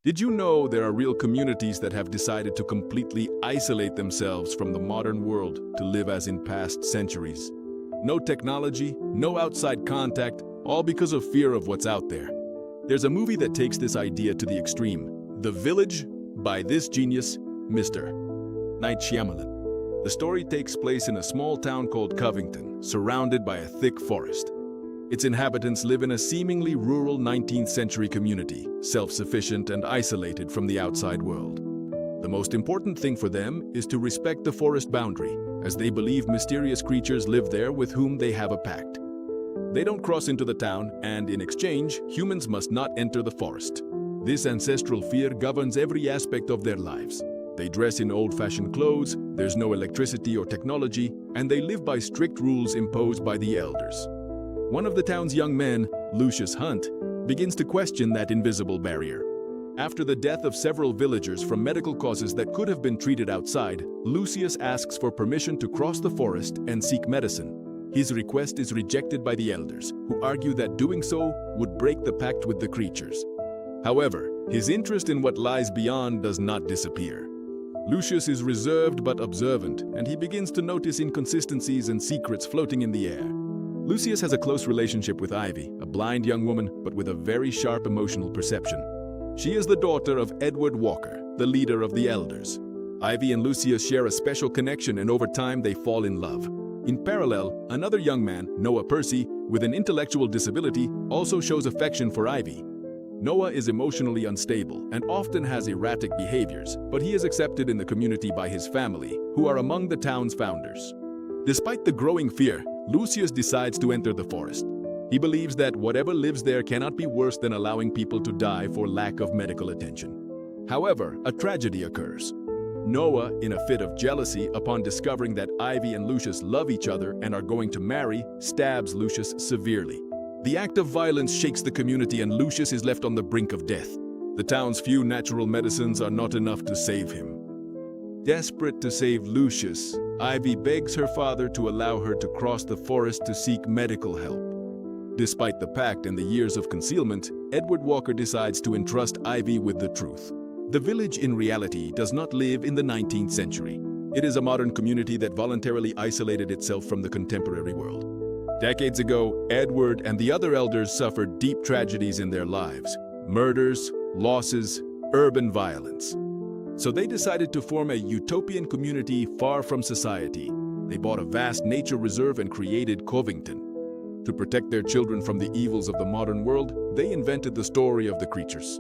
Did you know there are real communities that have decided to completely isolate themselves from the modern world to live as in past centuries? No technology, no outside contact, all because of fear of what's out there. There's a movie that takes this idea to the extreme, The Village, by this genius, Mr. Night Shyamalan. The story takes place in a small town called Covington, surrounded by a thick forest. Its inhabitants live in a seemingly rural 19th century community, self-sufficient and isolated from the outside world. The most important thing for them is to respect the forest boundary, as they believe mysterious creatures live there with whom they have a pact. They don't cross into the town, and in exchange, humans must not enter the forest. This ancestral fear governs every aspect of their lives. They dress in old-fashioned clothes, there's no electricity or technology, and they live by strict rules imposed by the elders. One of the town's young men, Lucius Hunt, begins to question that invisible barrier. After the death of several villagers from medical causes that could have been treated outside, Lucius asks for permission to cross the forest and seek medicine. His request is rejected by the elders, who argue that doing so would break the pact with the creatures. However, his interest in what lies beyond does not disappear. Lucius is reserved but observant, and he begins to notice inconsistencies and secrets floating in the air. Lucius has a close relationship with Ivy, a blind young woman but with a very sharp emotional perception. She is the daughter of Edward Walker, the leader of the elders. Ivy and Lucius share a special connection, and over time they fall in love. In parallel, another young man, Noah Percy, with an intellectual disability, also shows affection for Ivy. Noah is emotionally unstable and often has erratic behaviors, but he is accepted in the community by his family, who are among the town's founders. Despite the growing fear, Lucius decides to enter the forest. He believes that whatever lives there cannot be worse than allowing people to die for lack of medical attention. However, a tragedy occurs. Noah, in a fit of jealousy upon discovering that Ivy and Lucius love each other and are going to marry, stabs Lucius severely. The act of violence shakes the community, and Lucius is left on the brink of death. The town's few natural medicines are not enough to save him. Desperate to save Lucius, Ivy begs her father to allow her to cross the forest to seek medical help. Despite the pact and the years of concealment, Edward Walker decides to entrust Ivy with the truth. The village in reality does not live in the 19th century. It is a modern community that voluntarily isolated itself from the contemporary world. Decades ago, Edward and the other elders suffered deep tragedies in their lives: murders, losses, urban violence. So they decided to form a utopian community far from society. They bought a vast nature reserve and created Covington. To protect their children from the evils of the modern world, they invented the story of the creatures.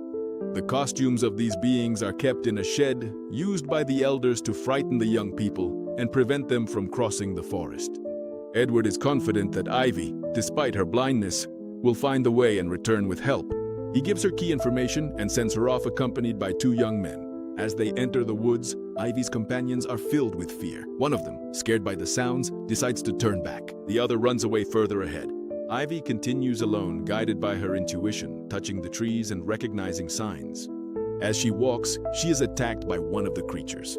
The costumes of these beings are kept in a shed used by the elders to frighten the young people and prevent them from crossing the forest. Edward is confident that Ivy, despite her blindness, will find the way and return with help. He gives her key information and sends her off accompanied by two young men. As they enter the woods, Ivy's companions are filled with fear. One of them, scared by the sounds, decides to turn back. The other runs away further ahead. Ivy continues alone, guided by her intuition, touching the trees and recognizing signs. As she walks, she is attacked by one of the creatures.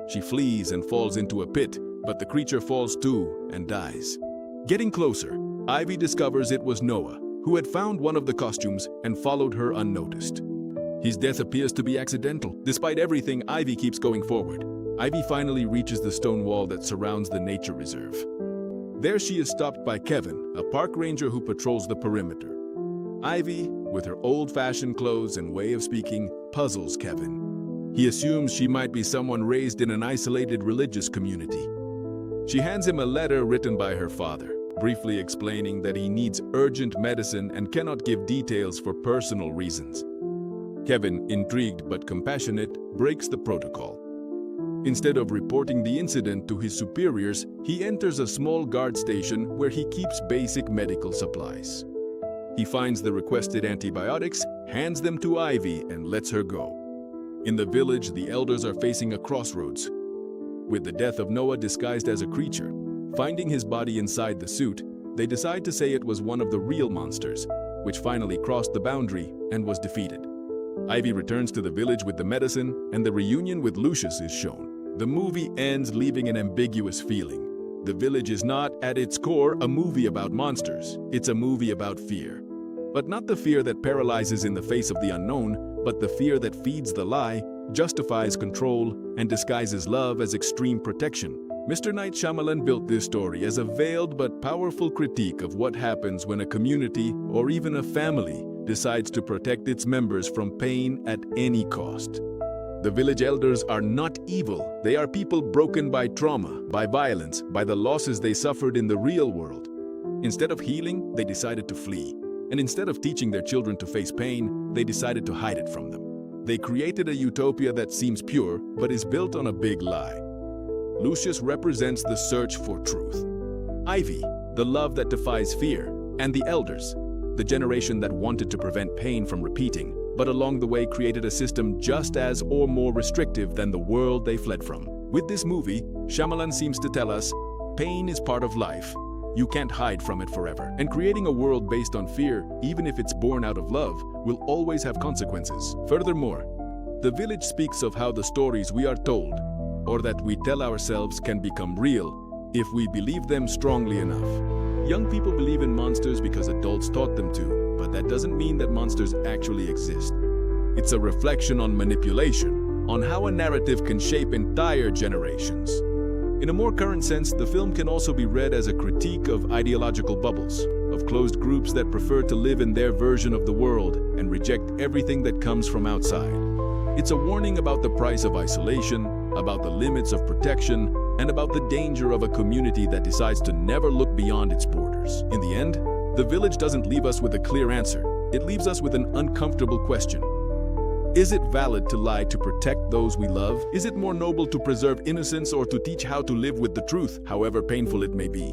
She flees and falls into a pit, but the creature falls too and dies. Getting closer, Ivy discovers it was Noah, who had found one of the costumes and followed her unnoticed. His death appears to be accidental. Despite everything, Ivy keeps going forward. Ivy finally reaches the stone wall that surrounds the nature reserve. There she is stopped by Kevin, a park ranger who patrols the perimeter. Ivy, with her old-fashioned clothes and way of speaking, puzzles Kevin. He assumes she might be someone raised in an isolated religious community. She hands him a letter written by her father, briefly explaining that he needs urgent medicine and cannot give details for personal reasons. Kevin, intrigued but compassionate, breaks the protocol. Instead of reporting the incident to his superiors, he enters a small guard station where he keeps basic medical supplies. He finds the requested antibiotics, hands them to Ivy, and lets her go. In the village, the elders are facing a crossroads. With the death of Noah disguised as a creature, finding his body inside the suit, they decide to say it was one of the real monsters, which finally crossed the boundary and was defeated. Ivy returns to the village with the medicine, and the reunion with Lucius is shown. The movie ends leaving an ambiguous feeling. The Village is not, at its core, a movie about monsters. It's a movie about fear. But not the fear that paralyzes in the face of the unknown, but the fear that feeds the lie, justifies control, and disguises love as extreme protection. Mr. Night Shyamalan built this story as a veiled but powerful critique of what happens when a community, or even a family, decides to protect its members from pain at any cost. The village elders are not evil. They are people broken by trauma, by violence, by the losses they suffered in the real world. Instead of healing, they decided to flee. And instead of teaching their children to face pain, they decided to hide it from them. They created a utopia that seems pure, but is built on a big lie. Lucius represents the search for truth. Ivy, the love that defies fear. And the elders, the generation that wanted to prevent pain from repeating, but along the way created a system just as or more restrictive than the world they fled from. With this movie, Shyamalan seems to tell us, pain is part of life. You can't hide from it forever. And creating a world based on fear, even if it's born out of love, will always have consequences. Furthermore, the village speaks of how the stories we are told, or that we tell ourselves, can become real if we believe them strongly enough. Young people believe in monsters because adults taught them to, but that doesn't mean that monsters actually exist. It's a reflection on manipulation, on how a narrative can shape entire generations. In a more current sense, the film can also be read as a critique of ideological bubbles, of closed groups that prefer to live in their version of the world and reject everything that comes from outside. It's a warning about the price of isolation, about the limits of protection, and about the danger of a community that decides to never look beyond its borders. In the end, the village doesn't leave us with a clear answer. It leaves us with an uncomfortable question. Is it valid to lie to protect those we love? Is it more noble to preserve innocence or to teach how to live with the truth, however painful it may be?